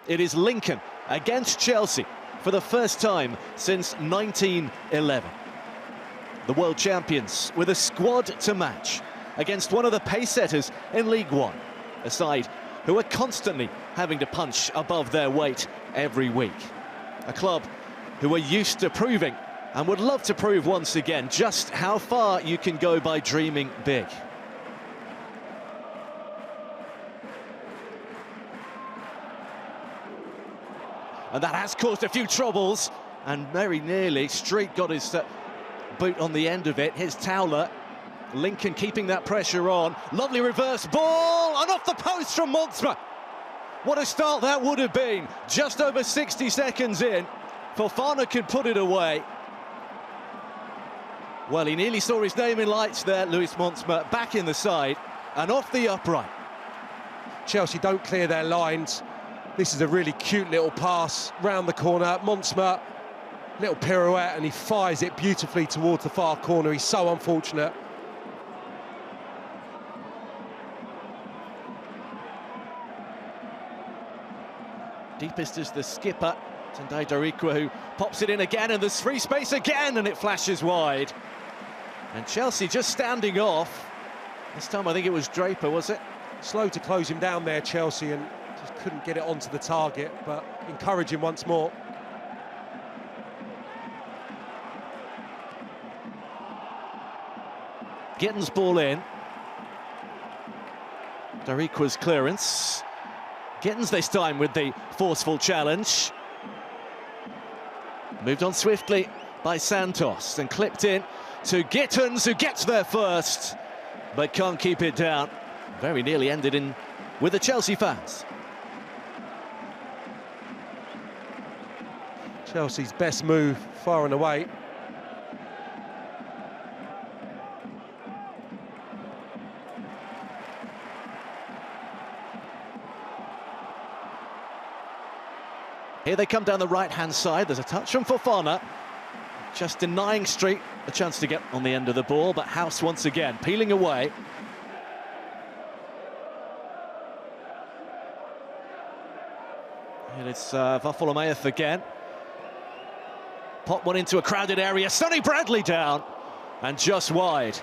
It is Lincoln against Chelsea for the first time since 1911. The world champions with a squad to match against one of the pace setters in League One, a side who are constantly having to punch above their weight every week. A club who are used to proving and would love to prove once again just how far you can go by dreaming big. And that has caused a few troubles, and very nearly Street got his boot on the end of it. Here's Towler. Lincoln keeping that pressure on. Lovely reverse ball, and off the post from Montsma. What a start that would have been. Just over 60 seconds in, Fofana could put it away. Well, he nearly saw his name in lights there, Luis Montsma, back in the side and off the upright. Chelsea don't clear their lines. This is a really cute little pass round the corner. Montsma, little pirouette, and he fires it beautifully towards the far corner. He's so unfortunate. Deepest is the skipper, Tendai Darikwa, who pops it in again, and there's free space again, and it flashes wide. And Chelsea just standing off. This time I think it was Draper, was it? Slow to close him down there, Chelsea, and just couldn't get it onto the target, but encouraging once more. Gittins ball in. Darikwa's clearance. Gittins this time with the forceful challenge. Moved on swiftly by Santos and clipped in to Gittins, who gets there first, but can't keep it down. Very nearly ended in with the Chelsea fans. Chelsea's best move, far and away. Here they come down the right-hand side. There's a touch from Fofana, just denying Street a chance to get on the end of the ball, but House once again peeling away. And it's Varfolomeusz again. Pop one into a crowded area. Sonny Bradley down and just wide.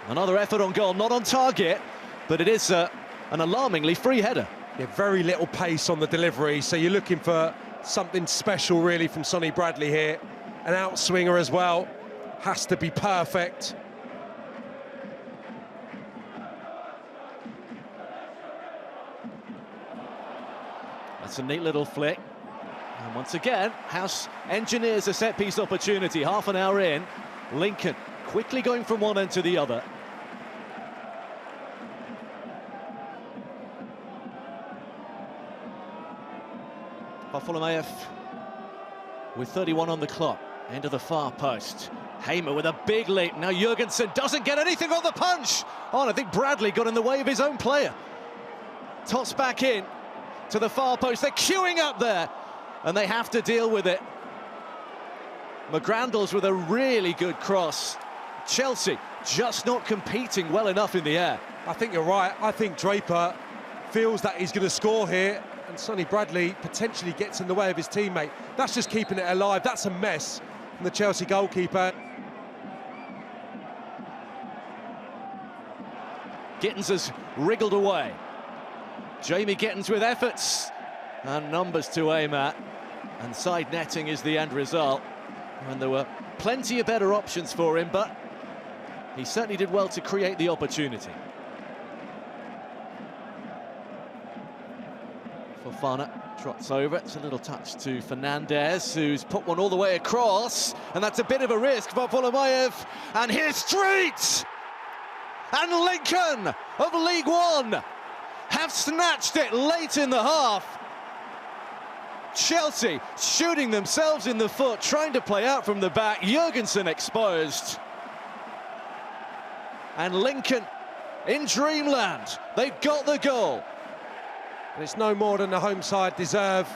Another effort on goal, not on target, but it is an alarmingly free header. Yeah, very little pace on the delivery, so you're looking for something special really from Sonny Bradley here. An outswinger as well, has to be perfect. That's a neat little flick. And once again, House engineers a set-piece opportunity. Half an hour in, Lincoln quickly going from one end to the other. Varfolomeusz with 31 on the clock, into the far post. Hamer with a big leap. Now Jurgensen doesn't get anything on the punch. Oh, and I think Bradley got in the way of his own player. Toss back in to the far post. They're queuing up there, and they have to deal with it. McGrandles with a really good cross. Chelsea just not competing well enough in the air. I think you're right. I think Draper feels that he's going to score here, and Sonny Bradley potentially gets in the way of his teammate. That's just keeping it alive. That's a mess from the Chelsea goalkeeper. Gittins has wriggled away. Jamie Gittins with efforts and numbers to aim at, and side netting is the end result. And there were plenty of better options for him, but he certainly did well to create the opportunity. Fofana trots over. It's a little touch to Fernandez, who's put one all the way across, and that's a bit of a risk for Varfolomeusz. And here's Street! And Lincoln of League One have snatched it late in the half. Chelsea shooting themselves in the foot, trying to play out from the back. Jurgensen exposed. And Lincoln in dreamland. They've got the goal. And it's no more than the home side deserve.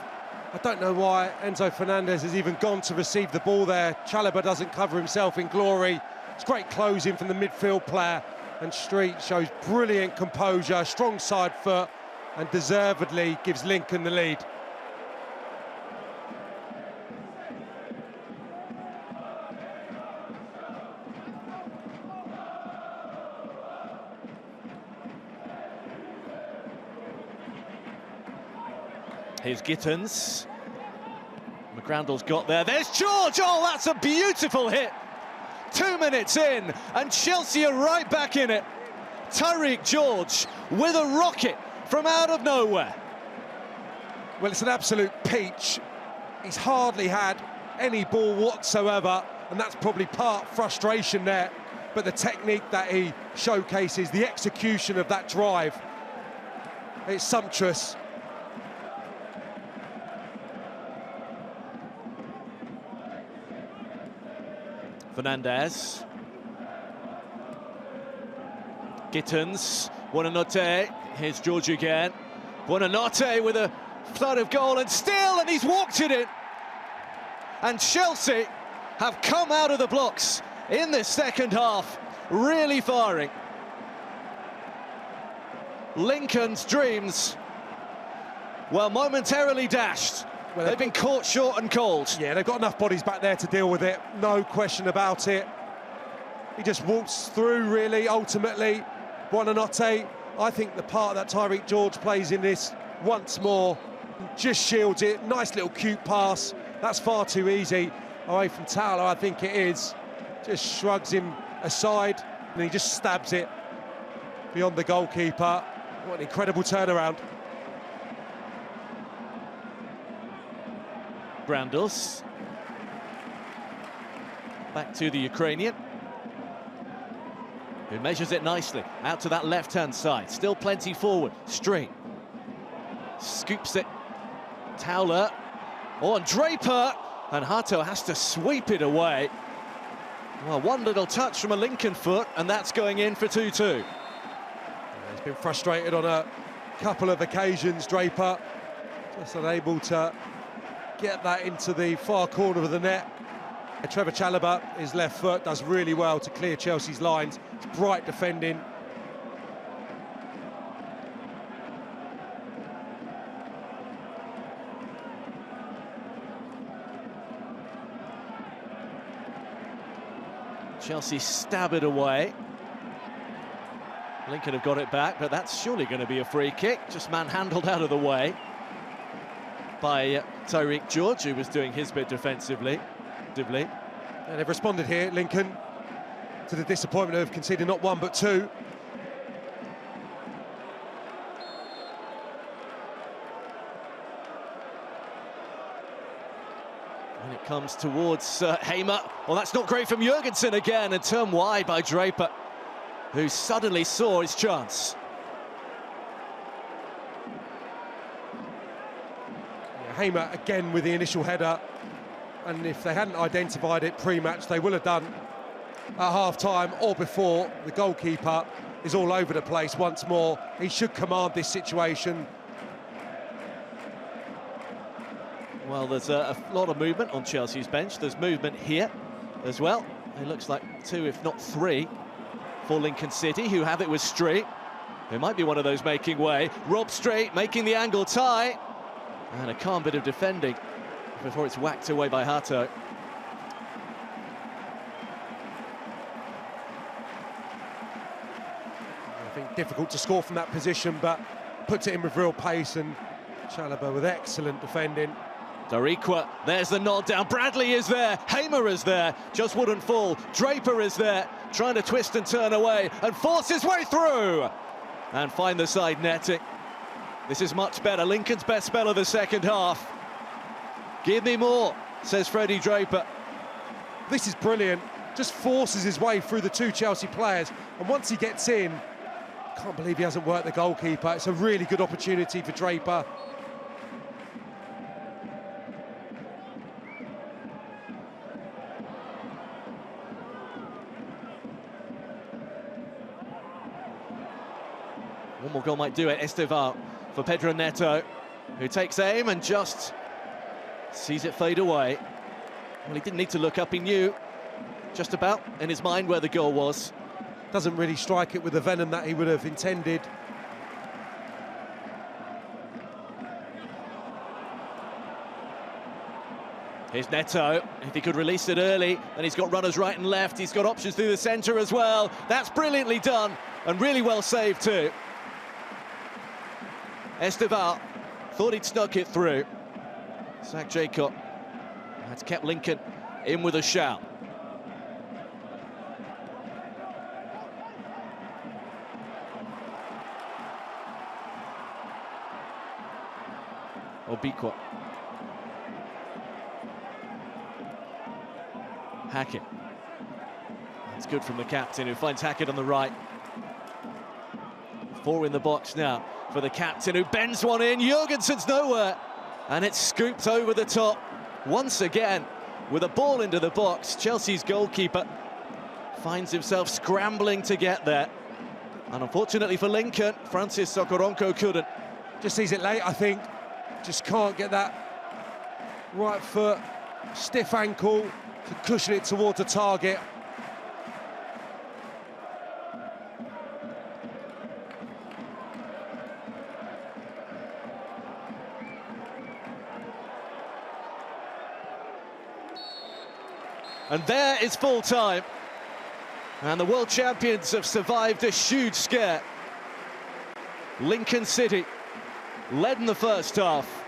I don't know why Enzo Fernandez has even gone to receive the ball there. Chalobah doesn't cover himself in glory. It's great closing from the midfield player. And Street shows brilliant composure, strong side foot, and deservedly gives Lincoln the lead. Here's Gittins. McGrandle's got there. There's George! Oh, that's a beautiful hit! 2 minutes in, and Chelsea are right back in it. Tyreek George with a rocket from out of nowhere. Well, it's an absolute peach. He's hardly had any ball whatsoever, and that's probably part frustration there. But the technique that he showcases, the execution of that drive, it's sumptuous. Fernandez. Gittins. Buonanotte. Here's George again. Buonanotte with a flood of goal and still, and he's walked it in. And Chelsea have come out of the blocks in this second half, really firing. Lincoln's dreams, well, momentarily dashed. Well, they've been caught short and cold. Yeah, they've got enough bodies back there to deal with it, no question about it. He just walks through, really, ultimately. Buonanotte, I think the part that Tyreek George plays in this once more, just shields it. Nice little cute pass. That's far too easy away from Towler, I think it is. Just shrugs him aside, and he just stabs it beyond the goalkeeper. What an incredible turnaround. Brandos. Back to the Ukrainian, who measures it nicely out to that left-hand side. Still plenty forward. Straight. Scoops it. Towler. Oh, and Draper. And Hato has to sweep it away. Well, one little touch from a Lincoln foot, and that's going in for 2-2. Yeah, he's been frustrated on a couple of occasions, Draper. Just unable to get that into the far corner of the net. Trevor Chalobah, his left foot, does really well to clear Chelsea's lines. It's bright defending. Chelsea stab it away. Lincoln have got it back, but that's surely going to be a free kick. Just manhandled out of the way by Tyreek George, who was doing his bit defensively. And they've responded here, Lincoln, to the disappointment of conceding not one but two. When it comes towards Hamer, well, that's not great from Jurgensen again, and turned wide by Draper, who suddenly saw his chance. Yeah, Hamer again with the initial header, and if they hadn't identified it pre-match, they will have done at half-time or before. The goalkeeper is all over the place once more. He should command this situation. Well, there's a lot of movement on Chelsea's bench. There's movement here as well. It looks like 2, if not 3, for Lincoln City, who have it with Street. It might be one of those making way. Rob Street making the angle tie. And a calm bit of defending before it's whacked away by Hato. I think difficult to score from that position, but puts it in with real pace, and Chalobah with excellent defending. Darikwa, there's the nod down. Bradley is there, Hamer is there, just wouldn't fall. Draper is there, trying to twist and turn away and force his way through and find the side netting. This is much better. Lincoln's best spell of the second half. Give me more, says Freddie Draper. This is brilliant. Just forces his way through the 2 Chelsea players, and once he gets in, can't believe he hasn't worked the goalkeeper. It's a really good opportunity for Draper. One more goal might do it. Esteval for Pedro Neto, who takes aim and just sees it fade away. Well, he didn't need to look up. He knew just about in his mind where the goal was. Doesn't really strike it with the venom that he would have intended. Here's Neto. If he could release it early, and he's got runners right and left. He's got options through the centre as well. That's brilliantly done and really well saved too. Esteval Thought he'd snuck it through. Zach Jacob had kept Lincoln in with a shout. Obikwa. Hackett. It's good from the captain, who finds Hackett on the right. 4 in the box now for the captain, who bends one in. Jurgensen's nowhere, and it's scooped over the top once again with a ball into the box. Chelsea's goalkeeper finds himself scrambling to get there, and unfortunately for Lincoln, Francis Sokoronko couldn't. Just sees it late, I think. Just can't get that right foot, stiff ankle to cushion it towards the target. And there is full time, and the world champions have survived a huge scare. Lincoln City led in the first half.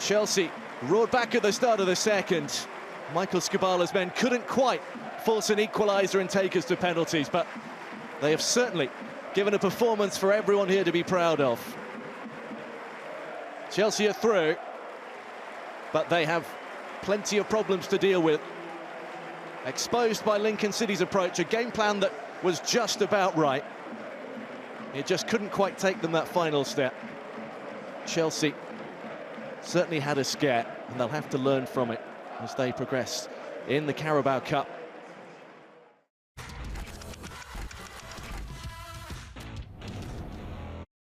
Chelsea roared back at the start of the second. Michael Skubala's men couldn't quite force an equaliser and take us to penalties, but they have certainly given a performance for everyone here to be proud of. Chelsea are through, but they have plenty of problems to deal with. Exposed by Lincoln City's approach, a game plan that was just about right. It just couldn't quite take them that final step. Chelsea certainly had a scare, and they'll have to learn from it as they progress in the Carabao Cup.